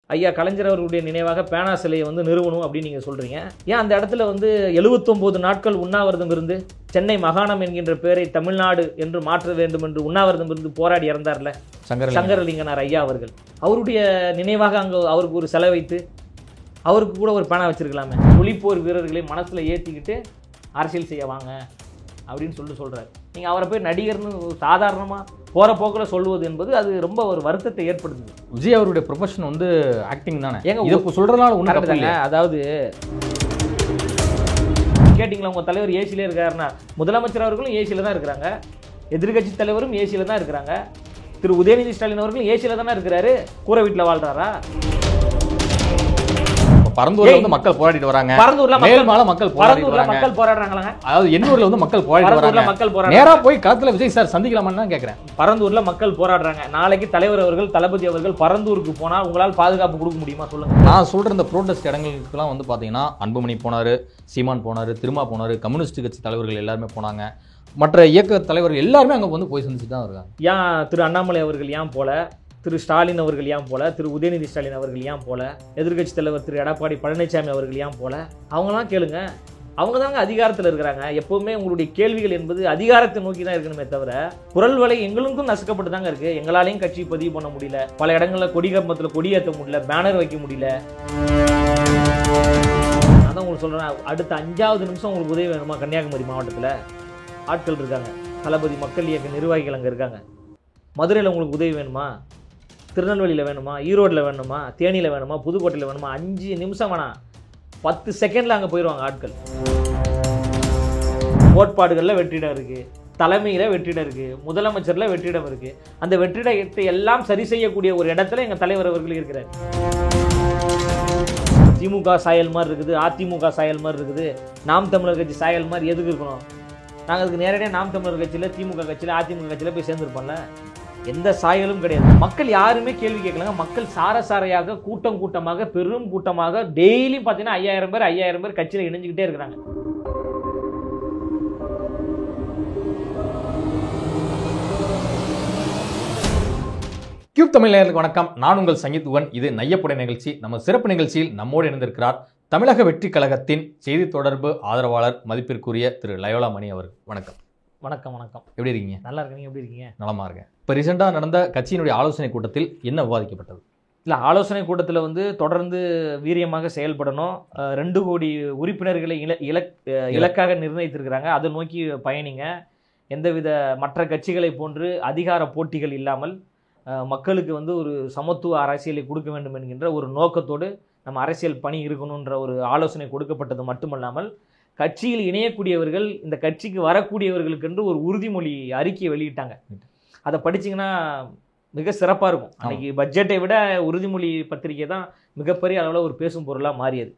ஐயா கலைஞர் அவர்களுடைய நினைவாக பேனா சிலையை வந்து நிறுவனம் அப்படின்னு நீங்கள் சொல்கிறீங்க. ஏன் அந்த இடத்துல வந்து 79 நாட்கள் உண்ணாவிரதம் இருந்து சென்னை மாகாணம் என்கின்ற பெயரை தமிழ்நாடு என்று மாற்ற வேண்டும் என்று உண்ணாவிரதம் இருந்து போராடி இறந்தார்ல சங்கரலிங்கனார் ஐயா அவர்கள். அவருடைய நினைவாக அங்கே அவருக்கு ஒரு செலவு வைத்து அவருக்கு கூட ஒரு பேனா வச்சிருக்கலாமே. ஒளிப்போர் வீரர்களை மனசில் ஏற்றிக்கிட்டு அரசியல் செய்ய வாங்க அப்படின்னு சொல்கிறார். நீங்கள் அவரை போய் நடிகர்னு சாதாரணமாக போகிற போக்கில் சொல்லுவது என்பது அது ரொம்ப ஒரு வருத்தத்தை ஏற்படுத்துது. விஜய் அவருடைய ப்ரொஃபஷன் வந்து ஆக்டிங் தானே. ஏங்க இதை சொல்கிறதுனால ஒன்றும் அதாவது கேட்டிங்களா, உங்கள் தலைவர் ஏசியிலே இருக்காருன்னா முதலமைச்சர் அவர்களும் ஏசியில் தான் இருக்கிறாங்க, எதிர்கட்சி தலைவரும் ஏசியில் தான் இருக்கிறாங்க, திரு உதயநிதி ஸ்டாலின் அவர்களும் ஏசியில் தானே இருக்கிறாரு, கூரை வீட்டில் வாழ்றாரா? பரந்தூர்ல வந்து மக்கள் போராடிட்டு வராங்க. பரந்தூர்ல மக்கள் போராடுறாங்களா? அதாவது எண்ணூர்ல வந்து மக்கள் போராடிட்டு வராங்க. நேரா போய் களத்துல விஜய் சார் சந்திக்கலாமான்னு தான் கேக்குறேன். பரந்தூர்ல மக்கள் போராடுறாங்க. நாளைக்கு தலைவர் அவர்கள் தளபதி அவர்கள் பரந்தூருக்கு போனா உங்களால் பாதுகாப்பு கொடுக்க முடியுமா சொல்லுங்க. நான் சொல்ற இந்த ப்ரோட்டஸ்ட் இடங்களுக்குலாம் வந்து பாத்தீங்கன்னா அன்புமணி போனாரு, சீமான் போனாரு, திருமா போனாரு, கம்யூனிஸ்ட் கட்சி தலைவர்கள் எல்லாருமே போனாங்க, மற்ற இயக்க தலைவர்கள் எல்லாருமே அங்க வந்து போய் சந்திச்சுட்டு தான் இருக்காங்க. ஏன் திரு அண்ணாமலை அவர்கள் ஏன் போல, திரு ஸ்டாலின் அவர்கள் ஏன் போல, திரு உதயநிதி ஸ்டாலின் அவர்கள் ஏன் போல, எதிர்கட்சி தலைவர் திரு எடப்பாடி பழனிசாமி அவர்கள் ஏன் போல? அவங்களாம் கேளுங்க, அவங்க தாங்க அதிகாரத்தில் இருக்கிறாங்க. எப்பவுமே உங்களுடைய கேள்விகள் என்பது அதிகாரத்தை நோக்கி தான் இருக்கணுமே தவிர குரல் வலை எங்களுக்கும் நசுக்கப்பட்டு தாங்க இருக்கு. எங்களாலையும் கட்சி பதிவு பண்ண முடியல, பல இடங்களில் கொடி கம்பத்தில் கொடி ஏற்ற முடியல, பேனர் வைக்க முடியல. அதான் உங்களுக்கு சொல்றேன், அடுத்த 5வது நிமிஷம் உங்களுக்கு உதவி வேணுமா? கன்னியாகுமரி மாவட்டத்தில் ஆட்கள் இருக்காங்க, தளபதி மக்கள் இயக்க நிர்வாகிகள் அங்கே இருக்காங்க. மதுரையில் உங்களுக்கு உதவி வேணுமா? திருநெல்வேலியில் வேணுமா? ஈரோட்டில் வேணுமா? தேனியில் வேணுமா? புதுக்கோட்டையில் வேணுமா? 5 நிமிஷம் வேணாம், 10 செகண்டில் அங்கே போயிடுவாங்க ஆட்கள். கோட்பாடுகளில் வெற்றிடம் இருக்குது, தலைமையில் வெற்றிடம் இருக்குது, முதலமைச்சரில் வெற்றிடம் இருக்குது. அந்த வெற்றிடத்தை எல்லாம் சரி செய்யக்கூடிய ஒரு இடத்துல எங்கள் தலைவர் அவர்கள் இருக்கிறார். திமுக சாயல் மாதிரி இருக்குது, அதிமுக சாயல் மாதிரி இருக்குது, நாம் தமிழர் கட்சி சாயல் மாதிரி எதுக்கு இருக்கணும்? நாங்கள் அதுக்கு நேரடியாக நாம் தமிழர் கட்சியில், திமுக கட்சியில், அதிமுக கட்சியில் போய் சேர்ந்துருப்போம்ல. எந்த சாயலும் கிடையாது. மக்கள் யாருமே கேள்வி கேட்கலாங்க. மக்கள் சாரையாக கூட்டம் கூட்டமாக பெரும் கூட்டமாக டெய்லி பார்த்தீங்கன்னா 5000 பேர் கட்சியில் இணைஞ்சுக்கிட்டே இருக்கிறாங்க. கியூப் தமிழ் நேயர்களுக்கு வணக்கம். நான் உங்கள் சங்கீத்வன். இது நையப்புடை நிகழ்ச்சி. நம்ம சிறப்பு நிகழ்ச்சியில் நம்மோடு இணைந்திருக்கிறார் தமிழக வெற்றி கழகத்தின் செய்தி தொடர்பு ஆதரவாளர் மதிப்பிற்குரிய திரு லயோலா மணி அவர்கள். வணக்கம். வணக்கம். வணக்கம். எப்படி இருக்கீங்க? நல்லா இருக்கீங்க. எப்படி இருக்கீங்க? நலமா இருக்கேன். இப்போ ரீசெண்டாக நடந்த கட்சியினுடைய ஆலோசனை கூட்டத்தில் என்ன விவாதிக்கப்பட்டது? இல்லை, ஆலோசனை கூட்டத்தில் வந்து தொடர்ந்து வீரியமாக செயல்படணும், 2 கோடி உறுப்பினர்களை இலக்காக நிர்ணயித்திருக்கிறாங்க, அதை நோக்கி பயணிங்க, எந்தவித மற்ற கட்சிகளை போன்று அதிகார போட்டிகள் இல்லாமல் மக்களுக்கு வந்து ஒரு சமத்துவ அரசியலை கொடுக்க வேண்டும் என்கின்ற ஒரு நோக்கத்தோடு நம்ம அரசியல் பணி இருக்கணுன்ற ஒரு ஆலோசனை கொடுக்கப்பட்டது மட்டுமல்லாமல் கட்சியில் இணையக்கூடியவர்கள், இந்த கட்சிக்கு வரக்கூடியவர்களுக்கென்று ஒரு உறுதிமொழி அறிக்கையை வெளியிட்டாங்க. அதை படிச்சிங்கன்னா மிக சிறப்பாக இருக்கும். அன்றைக்கி பட்ஜெட்டை விட உறுதிமொழி பத்திரிகை தான் மிகப்பெரிய அளவில் ஒரு பேசும் பொருளாக மாறியது.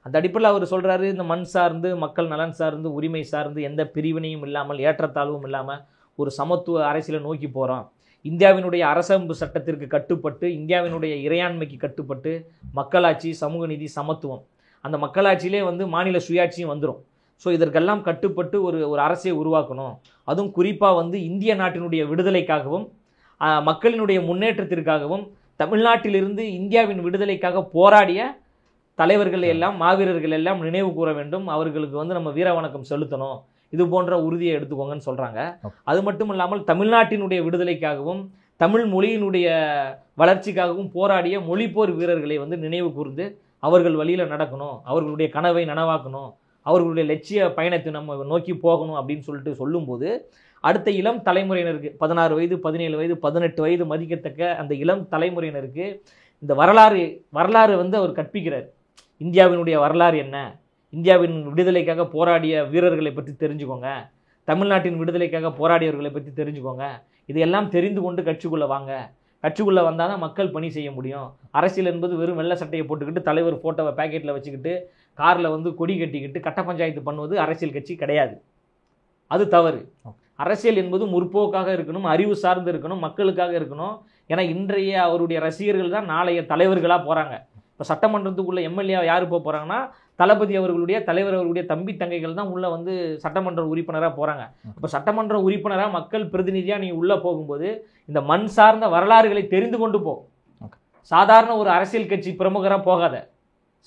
அந்த அடிப்படையில் அவர் சொல்கிறாரு, இந்த மண் சார்ந்து, மக்கள் நலன் சார்ந்து, உரிமை சார்ந்து, எந்த பிரிவினையும் இல்லாமல், ஏற்றத்தாழ்வும் இல்லாமல் ஒரு சமத்துவ அரசியலை நோக்கி போகிறோம். இந்தியாவினுடைய அரசமைப்பு சட்டத்திற்கு கட்டுப்பட்டு, இந்தியாவினுடைய இறையாண்மைக்கு கட்டுப்பட்டு, மக்களாட்சி, சமூக நீதி, சமத்துவம், அந்த மக்களாட்சியிலே வந்து மாநில சுயாட்சியும் வந்துடும். ஸோ இதற்கெல்லாம் கட்டுப்பட்டு ஒரு அரசை உருவாக்கணும். அதுவும் குறிப்பாக வந்து இந்திய நாட்டினுடைய விடுதலைக்காகவும் மக்களினுடைய முன்னேற்றத்திற்காகவும் தமிழ்நாட்டிலிருந்து இந்தியாவின் விடுதலைக்காக போராடிய தலைவர்கள் எல்லாம், மாவீரர்கள் எல்லாம் நினைவு கூற வேண்டும். அவர்களுக்கு வந்து நம்ம வீர வணக்கம் செலுத்தணும். இது போன்ற உறுதியை எடுத்துக்கோங்கன்னு சொல்கிறாங்க. அது மட்டும் இல்லாமல் தமிழ்நாட்டினுடைய விடுதலைக்காகவும் தமிழ் மொழியினுடைய வளர்ச்சிக்காகவும் போராடிய மொழிப்போர் வீரர்களை வந்து நினைவு கூர்ந்து அவர்கள் வழியில் நடக்கணும், அவர்களுடைய கனவை நனவாக்கணும், அவர்களுடைய லட்சிய பயணத்தை நம்ம நோக்கி போகணும் அப்படின்னு சொல்லிட்டு சொல்லும்போது, அடுத்த இளம் தலைமுறையினருக்கு 16 வயது, 17 வயது, 18 வயது மதிக்கத்தக்க அந்த இளம் தலைமுறையினருக்கு இந்த வரலாறு வந்து அவர் கற்பிக்கிறார். இந்தியாவினுடைய வரலாறு என்ன, இந்தியாவின் விடுதலைக்காக போராடிய வீரர்களை பற்றி தெரிஞ்சுக்கோங்க, தமிழ்நாட்டின் விடுதலைக்காக போராடியவர்களை பற்றி தெரிஞ்சுக்கோங்க, இதையெல்லாம் தெரிந்து கொண்டு கட்சிக்குள்ளே வாங்க, கட்சிக்குள்ளே வந்தால் தான் மக்கள் பணி செய்ய முடியும். அரசியல் என்பது வெறும் வெள்ளை சட்டையை போட்டுக்கிட்டு தலைவர் ஃபோட்டோவை பேக்கெட்டில் வச்சுக்கிட்டு காரில் வந்து கொடி கட்டிக்கிட்டு கட்ட பஞ்சாயத்து பண்ணுவது அரசியல் கட்சி கிடையாது. அது தவறு. அரசியல் என்பது முற்போக்காக இருக்கணும், அறிவு சார்ந்து இருக்கணும், மக்களுக்காக இருக்கணும். ஏன்னா இன்றைய அவருடைய ரசிகர்கள் தான் நாளைய தலைவர்களாக போகிறாங்க. இப்போ சட்டமன்றத்துக்குள்ளே எம்எல்ஏ யார் போகிறாங்கன்னா தளபதி அவர்களுடைய, தலைவர் அவர்களுடைய தம்பி தங்கைகள் தான் உள்ளே வந்து சட்டமன்ற உறுப்பினராக போகிறாங்க. இப்போ சட்டமன்ற உறுப்பினராக மக்கள் பிரதிநிதியாக நீ உள்ளே போகும்போது இந்த மண் சார்ந்த வரலாறுகளை தெரிந்து கொண்டு போ. சாதாரண ஒரு அரசியல் கட்சி பிரமுகராக போகாத,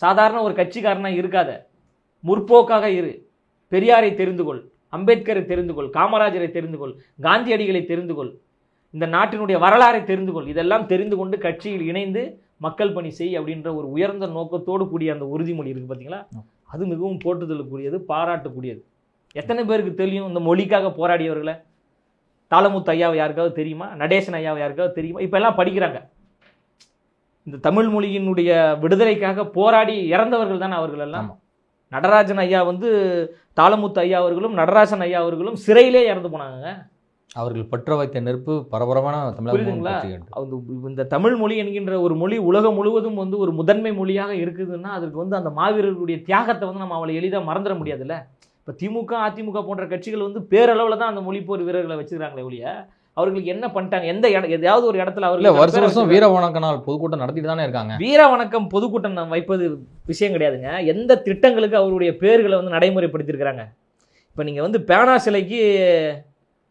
சாதாரண ஒரு கட்சிக்காரனாக இருக்காத, முற்போக்காக இரு. பெரியாரை தெரிந்து கொள், அம்பேத்கரை தெரிந்து கொள், காமராஜரை தெரிந்து கொள், காந்தியடிகளை தெரிந்து கொள், இந்த நாட்டினுடைய வரலாறை தெரிந்து கொள். இதெல்லாம் தெரிந்து கொண்டு கட்சியில் இணைந்து மக்கள் பணி செய் அப்படின்ற ஒரு உயர்ந்த நோக்கத்தோடு கூடிய அந்த உறுதிமொழி இருக்குது பார்த்தீங்களா, அது மிகவும் போற்றுதலுக்குரியது, பாராட்டக்கூடியது. எத்தனை பேருக்கு தெரியும் இந்த மொழிக்காக போராடியவர்களை? தாளமுத்து ஐயாவை யாருக்காவது தெரியுமா? நடேசன் ஐயாவை யாருக்காவது தெரியுமா? இப்போ எல்லாம் படிக்கிறாங்க. இந்த தமிழ் மொழியினுடைய விடுதலைக்காக போராடி இறந்தவர்கள் தானே அவர்கள் எல்லாம். நடராஜன் ஐயா வந்து தாளமுத்து ஐயா அவர்களும் நடராஜன் ஐயா அவர்களும் சிறையிலே இறந்து போனாங்க. அவர்கள் பற்ற வைத்த நெருப்பு பரபரமான புரியுதுங்களா? இந்த தமிழ் மொழி என்கின்ற ஒரு மொழி உலகம் முழுவதும் வந்து ஒரு முதன்மை மொழியாக இருக்குதுன்னா அதுக்கு வந்து அந்த மாவீரர்களுடைய தியாகத்தை வந்து நம்ம அவளை எளிதாக மறந்துட முடியாதுல்ல. இப்போ திமுக அதிமுக போன்ற கட்சிகள் வந்து பேரளவில் தான் அந்த மொழிப்போர் வீரர்களை வச்சுக்கிறாங்களே ஒழிய அவர்களுக்கு என்ன பண்ணிட்டாங்க? எதாவது ஒரு இடத்துல அவர்கள் வருஷம் வீர வணக்க நாள் பொதுக்கூட்டம் நடத்திட்டு தானே இருக்காங்க. வீர வணக்கம் பொதுக்கூட்டம் வைப்பது விஷயம் கிடையாதுங்க. எந்த திட்டங்களுக்கு அவருடைய பேர்களை வந்து நடைமுறைப்படுத்தியிருக்கிறாங்க? இப்போ நீங்கள் வந்து பேனா சிலைக்கு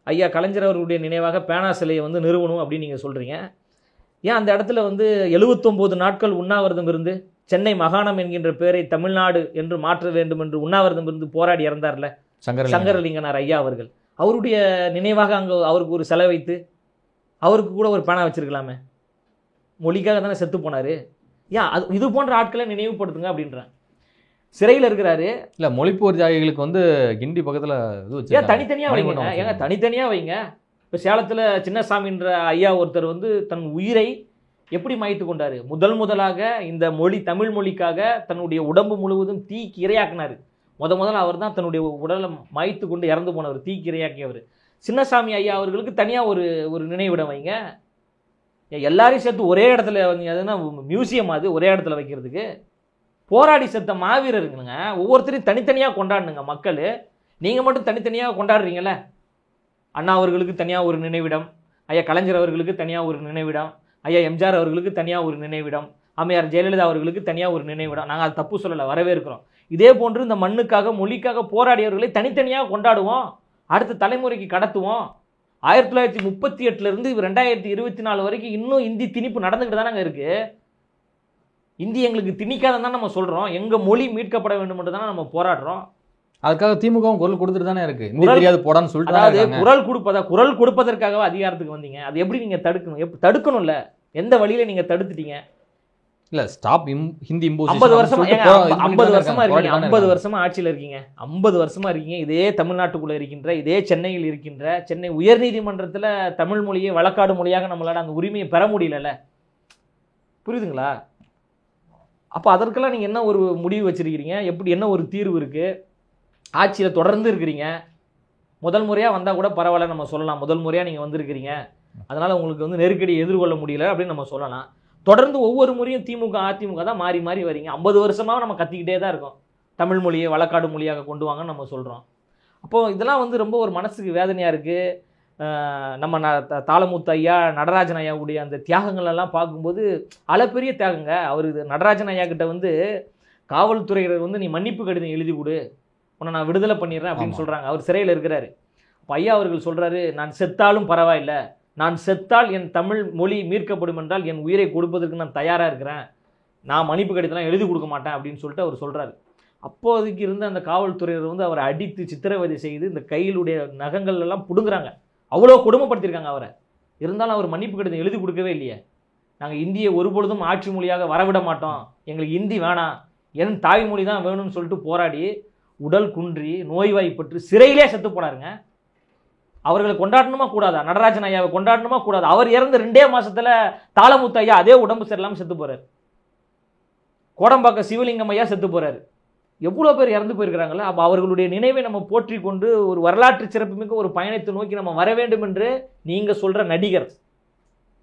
ஐயா கலைஞர் அவர்களுடைய நினைவாக பேனா சிலையை வந்து நிறுவனம் அப்படின்னு நீங்கள் சொல்கிறீங்க. ஏன் அந்த இடத்துல வந்து 79 நாட்கள் உண்ணாவிரதம் இருந்து சென்னை மாகாணம் என்கின்ற பேரை தமிழ்நாடு என்று மாற்ற வேண்டும் என்று உண்ணாவிரதம் இருந்து போராடி இறந்தார்ல சங்கரலிங்கனார் ஐயா அவர்கள், அவருடைய நினைவாக அங்கே அவருக்கு ஒரு செலவு வைத்து அவருக்கு கூட ஒரு பேனா வச்சிருக்கலாமே? மொழிக்காக தானே செத்து போனார். ஏன் அது இது போன்ற ஆட்களை நினைவுபடுத்துங்க அப்படின்றேன். சிறையில் இருக்கிறாரு. இல்லை, மொழிப்போர் தியாகிகளுக்கு வந்து கிண்டி பக்கத்தில் ஏன் தனித்தனியாக வைங்க? ஏங்க தனித்தனியாக வைங்க. இப்போ சேலத்தில் சின்னசாமின்ற ஐயா ஒருத்தர் வந்து தன் உயிரை எப்படி மாய்த்து கொண்டாரு? முதலாக இந்த மொழி தமிழ் மொழிக்காக தன்னுடைய உடம்பு முழுவதும் தீக்கு இரையாக்கினார். முதல்ல அவர் தான் தன்னுடைய உடலை மாய்த்து கொண்டு இறந்து போனவர், தீக்கு இரையாக்கியவர். சின்னசாமி ஐயா அவர்களுக்கு தனியாக ஒரு நினைவிடம் வைங்க. எல்லாரையும் சேர்த்து ஒரே இடத்துல வந்து எதுனா மியூசியம் அது ஒரே இடத்துல வைக்கிறதுக்கு? போராடி செத்த மாவீரருங்க ஒவ்வொருத்தரையும் தனித்தனியாக கொண்டாடுனுங்க மக்கள். நீங்கள் மட்டும் தனித்தனியாக கொண்டாடுறீங்கள. அண்ணா அவர்களுக்கு தனியாக ஒரு நினைவிடம், ஐயா கலைஞர் அவர்களுக்கு தனியாக ஒரு நினைவிடம், ஐயா எம்ஜிஆர் அவர்களுக்கு தனியாக ஒரு நினைவிடம், அம்மையார் ஜெயலலிதா அவர்களுக்கு தனியாக ஒரு நினைவிடம். நாங்கள் அது தப்பு சொல்லலை, வரவேற்கிறோம். இதே போன்று இந்த மண்ணுக்காக மொழிக்காக போராடியவர்களை தனித்தனியாக கொண்டாடுவோம், அடுத்த தலைமுறைக்கு கடத்துவோம். 1938 2024 வரைக்கும் இன்னும் இந்தி திணிப்பு நடந்துக்கிட்டு தானே இருக்கு. இந்தி எங்களுக்கு திணிக்காதான் தான் நம்ம சொல்கிறோம். எங்கள் மொழி மீட்கப்பட வேண்டும் என்று தானே நம்ம போராடுறோம். அதுக்காக திமுகவும் குரல் கொடுத்துட்டு தானே இருக்கு. தெரியாது போடான்னு சொல்லிட்டு, அதாவது குரல் கொடுப்பதற்காக அதிகாரத்துக்கு வந்தீங்க. அது எப்படி நீங்கள் தடுக்கணும்? தடுக்கணும்ல, எந்த வழியில நீங்கள் தடுத்துட்டீங்க? இல்லை, ஸ்டாப் ஹிந்தி இம்போசிஷன். 50 வருஷமா இருக்கீங்க, 50 வருஷமா ஆட்சியில் இருக்கீங்க, 50 வருஷமா இருக்கீங்க. இதே தமிழ்நாட்டுக்குள்ளே இருக்கின்ற, இதே சென்னையில் இருக்கின்ற சென்னை உயர்நீதிமன்றத்தில் தமிழ் மொழியை வழக்காடு மொழியாக நம்மளால அந்த உரிமையை பெற முடியல. புரியுதுங்களா? அப்போ அதற்கெல்லாம் நீங்கள் என்ன ஒரு முடிவு வச்சுருக்கிறீங்க? எப்படி என்ன ஒரு தீர்வு இருக்குது? ஆட்சியில் தொடர்ந்து இருக்கிறீங்க. முதல் முறையாக வந்தால் கூட பரவாயில்ல நம்ம சொல்லலாம், முதல் முறையாக நீங்கள் வந்திருக்கிறீங்க, அதனால் உங்களுக்கு வந்து நெருக்கடி எதிர்கொள்ள முடியல அப்படின்னு நம்ம சொல்லலாம். தொடர்ந்து ஒவ்வொரு முறையும் திமுக அதிமுக தான் மாறி மாறி வரீங்க. 50 வருஷமாக நம்ம கத்திக்கிட்டே தான் இருக்கோம், தமிழ் மொழியை வழக்காடு மொழியாக கொண்டு வாங்கன்னு நம்ம சொல்கிறோம். அப்போது இதெல்லாம் வந்து ரொம்ப ஒரு மனசுக்கு வேதனையாக இருக்குது. நம்ம தாளமுத்து ஐயா நடராஜன் ஐயாவுடைய அந்த தியாகங்கள் எல்லாம் பார்க்கும்போது அளப்பெரிய தியாகங்க. அவர் நடராஜன் ஐயா கிட்ட வந்து காவல்துறையினர் வந்து நீ மன்னிப்பு கடிதம் எழுதி கொடு, உன்னை நான் விடுதலை பண்ணிடுறேன் அப்படின்னு சொல்கிறாங்க. அவர் சிறையில் இருக்கிறாரு. அப்போ ஐயா அவர்கள் சொல்கிறாரு, நான் செத்தாலும் பரவாயில்லை, நான் செத்தால் என் தமிழ் மொழி மீட்கப்படும் என்றால் என் உயிரை கொடுப்பதற்கு நான் தயாராக இருக்கிறேன், நான் மன்னிப்பு கடிதம்லாம் எழுதி கொடுக்க மாட்டேன் அப்படின்னு சொல்லிட்டு அவர் சொல்கிறாரு. அப்போதைக்கு இருந்த அந்த காவல்துறையினர் வந்து அவரை அடித்து சித்திரவதை செய்து இந்த கையிலுடைய நகங்கள் எல்லாம் பிடுங்குறாங்க. அவ்வளோ கொடுமைப்படுத்தியிருக்காங்க அவரை. இருந்தாலும் அவர் மன்னிப்பு கடிதம் எழுதி கொடுக்கவே இல்லையே. நாங்கள் இந்தியை ஒருபொழுதும் ஆட்சி மொழியாக வரவிட மாட்டோம், எங்களுக்கு இந்தி வேணாம், என் தாய்மொழி தான் வேணும்னு சொல்லிட்டு போராடி உடல் குன்றி நோய்வாய்ப்பட்டு சிறையிலே செத்து போனாருங்க. அவர்களை கொண்டாடணுமா கூடாதா? நடராஜன் ஐயாவை கொண்டாடணுமா கூடாது? அவர் இறந்து 2 மாசத்துல தாளமுத்து ஐயா அதே உடம்பு சரியில்லாமல் செத்து போறாரு. கோடம்பாக்க சிவலிங்கம் ஐயா செத்து போறாரு. எவ்வளோ பேர் இறந்து போயிருக்கிறாங்களா? அப்போ அவர்களுடைய நினைவை நம்ம போற்றி கொண்டு ஒரு வரலாற்று சிறப்புமிக்க ஒரு பயணத்தை நோக்கி நம்ம வர வேண்டும் என்று நீங்கள் சொல்கிற நடிகர்,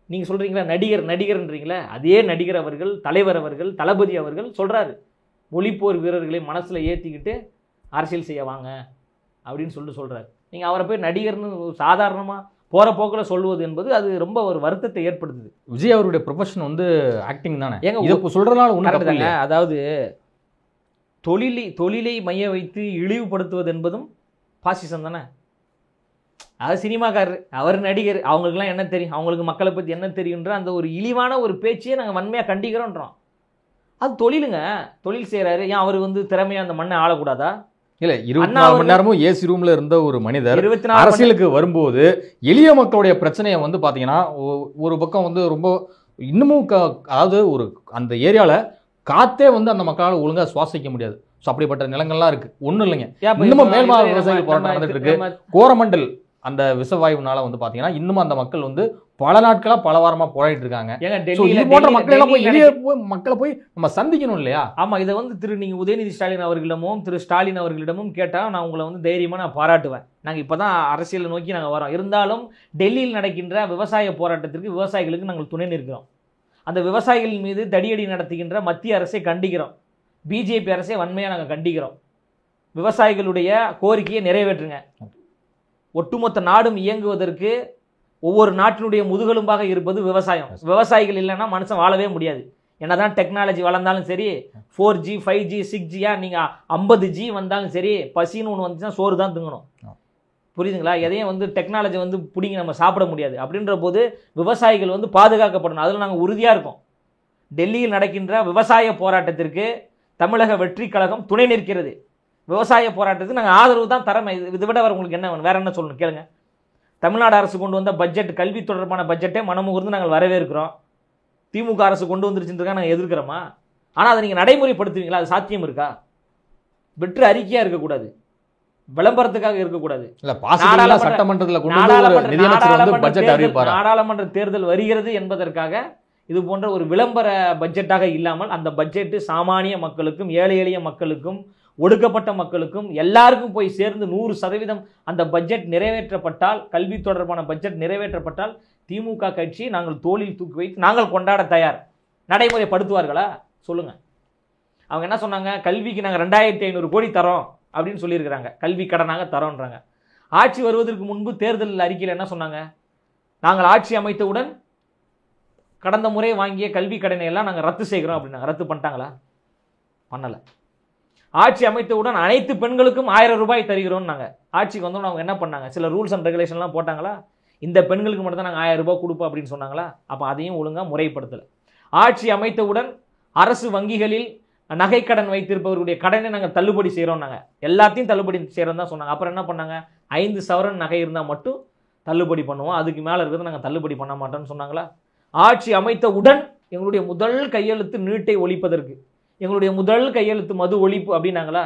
நீங்கள் சொல்கிறீங்களா நடிகர்ன்றீங்களே, அதே நடிகர் அவர்கள், தலைவர் அவர்கள், தளபதி அவர்கள் சொல்கிறாரு, மொழிப்போர் வீரர்களை மனசில் ஏற்றிக்கிட்டு அரசியல் செய்ய வாங்க அப்படின்னு சொல்கிறாரு. நீங்கள் அவரை போய் நடிகர்னு சாதாரணமாக போகிற போக்கில் சொல்லுவது என்பது அது ரொம்ப ஒரு வருத்தத்தை ஏற்படுத்துது. விஜய் அவருடைய ப்ரொஃபஷன் வந்து ஆக்டிங் தானே, இதை சொல்கிறதுனால ஒன்றும். அதாவது தொழிலை மைய வைத்து இழிவுபடுத்துவது என்பதும் பாசிசம் தானே. அது சினிமாக்காரர், அவர் நடிகர், அவங்களுக்குலாம் என்ன தெரியும், அவங்களுக்கு மக்களை பற்றி என்ன தெரியுன்ற அந்த ஒரு இழிவான ஒரு பேச்சையே நாங்கள் வன்மையாக கண்டிக்கிறோன்றோம். அது தொழிலுங்க, தொழில் செய்கிறாரு. ஏன் அவர் வந்து திறமையாக அந்த மண்ணை ஆளக்கூடாதா? இல்ல 24 மணி நேரமும் ஏசி ரூம்ல இருந்த ஒரு மனிதர் 24 அரசியலுக்கு வரும்போது எளிய மக்களுடைய பிரச்சனையை வந்து பாத்தீங்கன்னா ஒரு பக்கம் வந்து ரொம்ப இன்னமும் அதாவது ஒரு அந்த ஏரியால காத்தே வந்து அந்த மக்களால் ஒழுங்கா சுவாசிக்க முடியாது. ஸோ அப்படிப்பட்ட நிலங்கள்லாம் இருக்கு. ஒன்றும் இல்லைங்க, இன்னமும் மேல்மாவட்ட விவசாயிகள் போராட்டம் நடந்துட்டு இருக்கு. கோரமண்டல் அந்த விஷவாயுனால வந்து பாத்தீங்கன்னா இன்னமும் அந்த மக்கள் வந்து பல நாட்களா பல வாரமா போராடிட்டு இருக்காங்க. இது போன்ற மக்கள் எல்லாம் போய் எளிய மக்களை போய் நம்ம சந்திக்கணும் இல்லையா? ஆமா, இதை வந்து நீங்க உதயநிதி ஸ்டாலின் அவர்களிடமும் ஸ்டாலின் அவர்களிடமும் கேட்டா நான் உங்களை வந்து தைரியமா நான் பாராட்டுவேன். நாங்க இப்பதான் அரசியலை நோக்கி நாங்க வரோம். இருந்தாலும் டெல்லியில் நடக்கின்ற விவசாய போராட்டத்திற்கு விவசாயிகளுக்கு நாங்கள் துணை நிற்கிறோம். அந்த விவசாயிகள் மீது தடியடி நடத்துகின்ற மத்திய அரசை கண்டிக்கிறோம். பிஜேபி அரசை வன்மையா நாங்க கண்டிக்கிறோம். விவசாயிகளுடைய கோரிக்கையை நிறைவேற்றுங்க. ஒட்டுமொத்த நாடும் இயங்குவதற்கு ஒவ்வொரு நாட்டினுடைய முதுகெலும்பாக இருப்பது விவசாயம். விவசாயிகள் இல்லைன்னா மனுஷன் வாழவே முடியாது. என்னதான் டெக்னாலஜி வளர்ந்தாலும் சரி, 4G 5G 6G நீங்கள் 50G வந்தாலும் சரி, பசின்னு ஒன்று வந்துச்சுன்னா சோறு தான் திங்கணும். புரியுதுங்களா? எதையும் வந்து டெக்னாலஜி வந்து பிடிங்கி நம்ம சாப்பிட முடியாது. அப்படின்ற போது விவசாயிகள் வந்து பாதுகாக்கப்படணும். அதில் நாங்கள் உறுதியாக இருக்கோம். டெல்லியில் நடக்கின்ற விவசாய போராட்டத்திற்கு தமிழக வெற்றி கழகம் துணை நிற்கிறது. விவசாய போராட்டத்துக்கு நாங்கள் ஆதரவு தான் தரமே. இதை விட உங்களுக்கு என்ன வேணும்? வேற என்ன சொல்லணும் கேளுங்க. தமிழ்நாடு அரசு கொண்டு வந்த பட்ஜெட், கல்வி தொடர்பான பட்ஜெட்டை மனமுகர்ந்து நாங்கள் வரவேற்கிறோம். திமுக அரசு கொண்டு வந்துருச்சுன்றதுக்காக நாங்கள் எதிர்க்கிறோமா? ஆனால் அதை நீங்கள் நடைமுறைப்படுத்துவீங்களா? அது சாத்தியம் இருக்கா? வெற்று அறிக்கையாக இருக்கக்கூடாது, விளம்பரத்துக்காக இருக்கக்கூடாது. நாடாளுமன்ற தேர்தல் வருகிறது என்பதற்காக இது போன்ற ஒரு விளம்பர பட்ஜெட்டாக இல்லாமல் அந்த பட்ஜெட் சாமானிய மக்களுக்கும் ஏழை எளிய மக்களுக்கும் ஒடுக்கப்பட்ட மக்களுக்கும் எல்லாருக்கும் போய் சேர்ந்து 100% அந்த பட்ஜெட் நிறைவேற்றப்பட்டால், கல்வி தொடர்பான பட்ஜெட் நிறைவேற்றப்பட்டால் திமுக கட்சி நாங்கள் தோளில் தூக்கி வைத்து நாங்கள் கொண்டாட தயார். நடைமுறைப்படுத்துவார்களா சொல்லுங்க? அவங்க என்ன சொன்னாங்க? கல்விக்கு நாங்கள் 2500 கோடி தரோம் அப்படின்னு சொல்லியிருக்கிறாங்க. கல்வி கடனாக தரோன்றாங்க. ஆட்சி வருவதற்கு முன்பு தேர்தல் அறிக்கையில் என்ன சொன்னாங்க? நாங்கள் ஆட்சி அமைத்தவுடன் கடந்த முறை வாங்கிய கல்வி கடனை எல்லாம் நாங்கள் ரத்து செய்கிறோம் அப்படின்னாங்க. ரத்து பண்ணிட்டாங்களா? பண்ணலை. ஆட்சி அமைத்தவுடன் அனைத்து பெண்களுக்கும் 1000 ரூபாய் தருகிறோம். நாங்கள் ஆட்சிக்கு வந்தோம். அவங்க என்ன பண்ணாங்க? சில ரூல்ஸ் அண்ட் ரெகுலேஷன்லாம் போட்டாங்களா? இந்த பெண்களுக்கு மட்டும் தான் நாங்கள் 1000 ரூபாய் கொடுப்போம் அப்படின்னு சொன்னாங்களா? அப்போ அதையும் ஒழுங்காக முறைப்படுத்தலை. ஆட்சி அமைத்தவுடன் அரசு வங்கிகளில் நகைக்கடன் வைத்திருப்பவர்களுடைய கடனை நாங்கள் தள்ளுபடி செய்கிறோம். நாங்கள் எல்லாத்தையும் தள்ளுபடி செய்கிறோம் தான் சொன்னாங்க. அப்புறம் என்ன பண்ணாங்க? 5 சவரன் நகை இருந்தால் மட்டும் தள்ளுபடி பண்ணுவோம், அதுக்கு மேலே இருக்கிறது நாங்கள் தள்ளுபடி பண்ண மாட்டோம்னு சொன்னாங்களா? ஆட்சி அமைத்தவுடன் எங்களுடைய முதல் கையெழுத்து நீட்டை ஒழிப்பதற்கு, எங்களுடைய முதல் கையெழுத்து மது ஒழிப்பு அப்படின்னாங்களா?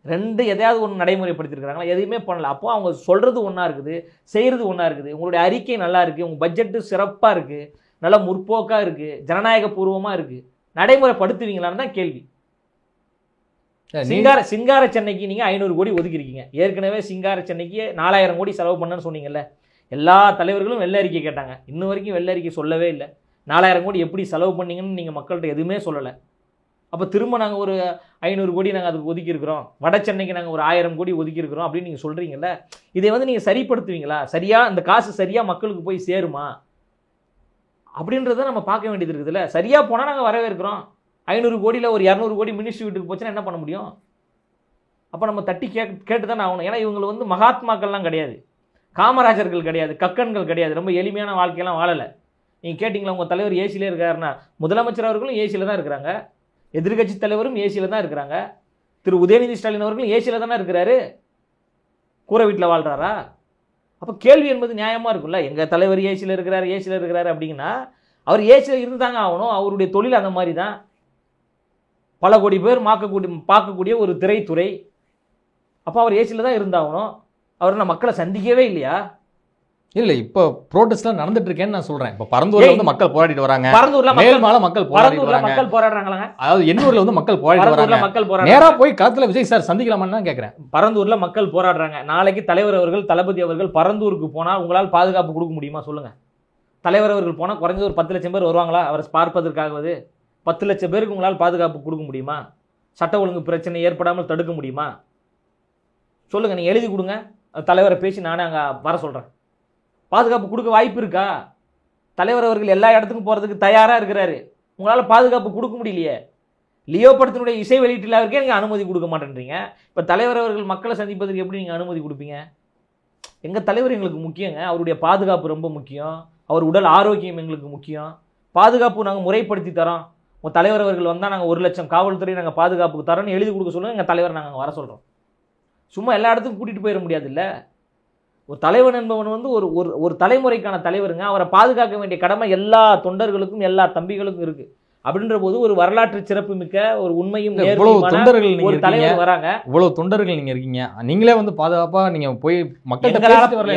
ரெண்டு எதையாவது ஒன்று நடைமுறைப்படுத்திருக்கிறாங்களா? எதுவுமே பண்ணல. அப்போ அவங்க சொல்கிறது ஒன்றா இருக்குது, செய்கிறது ஒன்றா இருக்குது. உங்களுடைய அறிக்கை நல்லா இருக்குது, உங்கள் பட்ஜெட்டு சிறப்பாக இருக்குது, நல்லா முற்போக்காக இருக்குது, ஜனநாயக பூர்வமாக இருக்குது. நடைமுறைப்படுத்துவீங்களான்னு தான் கேள்வி. சிங்கார சென்னைக்கு நீங்கள் 500 கோடி ஒதுக்கிருக்கீங்க. ஏற்கனவே சிங்கார சென்னைக்கு 4000 கோடி செலவு பண்ணன்னு சொன்னீங்கல்ல. எல்லா தலைவர்களும் வெள்ளை அறிக்கை கேட்டாங்க, இன்னும் வரைக்கும் வெள்ளை அறிக்கை சொல்லவே இல்லை. 4000 கோடி எப்படி செலவு பண்ணீங்கன்னு நீங்கள் மக்கள்கிட்ட எதுவுமே சொல்லலை. அப்போ திரும்ப நாங்கள் ஒரு 500 கோடி நாங்கள் அதுக்கு ஒதுக்கியிருக்கிறோம், வட சென்னைக்கு நாங்கள் ஒரு 1000 கோடி ஒதுக்கியிருக்கிறோம் அப்படின்னு நீங்கள் சொல்கிறீங்கல்ல. இதை வந்து நீங்கள் சரிப்படுத்துவீங்களா? சரியாக இந்த காசு சரியாக மக்களுக்கு போய் சேருமா அப்படின்றத நம்ம பார்க்க வேண்டியது இருக்குதுல்ல. சரியாக போனால் நாங்கள் வரவேற்கிறோம். 500 கோடியில் ஒரு 200 கோடி மினிஸ்ட்ரி வீட்டுக்கு போச்சுன்னா என்ன பண்ண முடியும்? அப்போ நம்ம தட்டி கேட்டு தானே ஆகணும். ஏன்னா இவங்களை வந்து மகாத்மாக்கள்லாம் கிடையாது, காமராஜர்கள் கிடையாது, கக்கன்கள் கிடையாது, ரொம்ப எளிமையான வாழ்க்கையெல்லாம் வாழலை. நீங்கள் கேட்டிங்களா உங்கள் தலைவர் ஏசியிலே இருக்காருன்னா? முதலமைச்சர் அவர்களும் ஏசியில் தான் இருக்கிறாங்க, எதிர்கட்சி தலைவரும் ஏசியில் தான் இருக்கிறாங்க, திரு உதயநிதி ஸ்டாலின் அவர்களும் ஏசியில் தானே இருக்கிறாரு, கூரை வீட்டில் வாழ்கிறாரா? அப்போ கேள்வி என்பது நியாயமாக இருக்கும்ல. எங்கள் தலைவர் ஏசியில் இருக்கிறாரு அப்படிங்கன்னா அவர் ஏசியில் இருந்தாங்க ஆகணும். அவருடைய தொழில் அந்த மாதிரி தான். பல கோடி பேர் பார்க்கக்கூடிய ஒரு திரைத்துறை. அப்போ அவர் ஏசியில் தான் இருந்தாகணும். அவர் நான் மக்களை சந்திக்கவே இல்லையா? இல்ல, இப்ப ப்ரோட்டஸ்ட்லாம் நடந்துட்டு இருக்கேன்னு நான் சொல்றேன். இப்ப பரந்தூர்ல வந்து மக்கள் போராடிட்டு வராங்க, பரந்தூர்ல மக்கள் போராடுறாங்களாங்க. அதாவது எண்ணூர்ல வந்து மக்கள் போராடுறாங்க. நேரா போய் களத்துல விஜய் சார் சந்திக்கலாமான்னு தான் கேக்குறேன். பரந்தூர்ல மக்கள் போராடுறாங்க. நாளைக்கு தலைவர் அவர்கள், தளபதி அவர்கள் பரந்தூருக்கு போனா உங்களால் பாதுகாப்பு கொடுக்க முடியுமா சொல்லுங்க? தலைவர் அவர்கள் போனா குறைஞ்சது ஒரு 10 லட்சம் பேர் வருவாங்களா அவரை பார்ப்பதற்காகவது? 10 லட்சம் பேருக்கு உங்களால் பாதுகாப்பு கொடுக்க முடியுமா? சட்ட ஒழுங்கு பிரச்சனை ஏற்படாமல் தடுக்க முடியுமா சொல்லுங்க? நீங்க எழுதி கொடுங்க, தலைவரை பேசி நானே அங்க வர சொல்றேன். பாதுகாப்பு கொடுக்க வாய்ப்பு இருக்கா? தலைவர் அவர்கள் எல்லா இடத்துக்கும் போகிறதுக்கு தயாராக இருக்கிறாரு, உங்களால் பாதுகாப்பு கொடுக்க முடியலையே. லியோ படத்தினுடைய இசை வெளியீட்டில் அவருக்கே நீங்கள் அனுமதி கொடுக்க மாட்டேன்றீங்க. இப்போ தலைவர் அவர்கள் மக்களை சந்திப்பதற்கு எப்படி நீங்கள் அனுமதி கொடுப்பீங்க? எங்கள் தலைவர் எங்களுக்கு முக்கியங்க. அவருடைய பாதுகாப்பு ரொம்ப முக்கியம். அவர் உடல் ஆரோக்கியம் எங்களுக்கு முக்கியம். பாதுகாப்பு நாங்கள் முறைப்படுத்தி தரோம். உங்கள் தலைவர் அவர்கள் வந்தால் நாங்கள் 1 லட்சம் காவல்துறை நாங்கள் பாதுகாப்புக்கு தரோன்னு எழுதி கொடுக்க சொல்லுவோம். எங்கள் தலைவர் நாங்கள் வர சொல்கிறோம். சும்மா எல்லா இடத்துக்கும் கூட்டிகிட்டு போயிட முடியாதுல்ல. ஒரு தலைவன் என்பவன் வந்து ஒரு ஒரு தலைமுறைக்கான தலைவருங்க. அவரை பாதுகாக்க வேண்டிய கடமை எல்லா தொண்டர்களுக்கும் எல்லா தம்பிகளுக்கும் இருக்குது. அப்படின்ற போது ஒரு வரலாற்று சிறப்பு மிக்க ஒரு உண்மையும் ஒரு தலைவர் வராங்க. இவ்வளவு தொண்டர்கள் நீங்க இருக்கீங்க, நீங்களே வந்து பாதுகாப்பா நீங்க போய்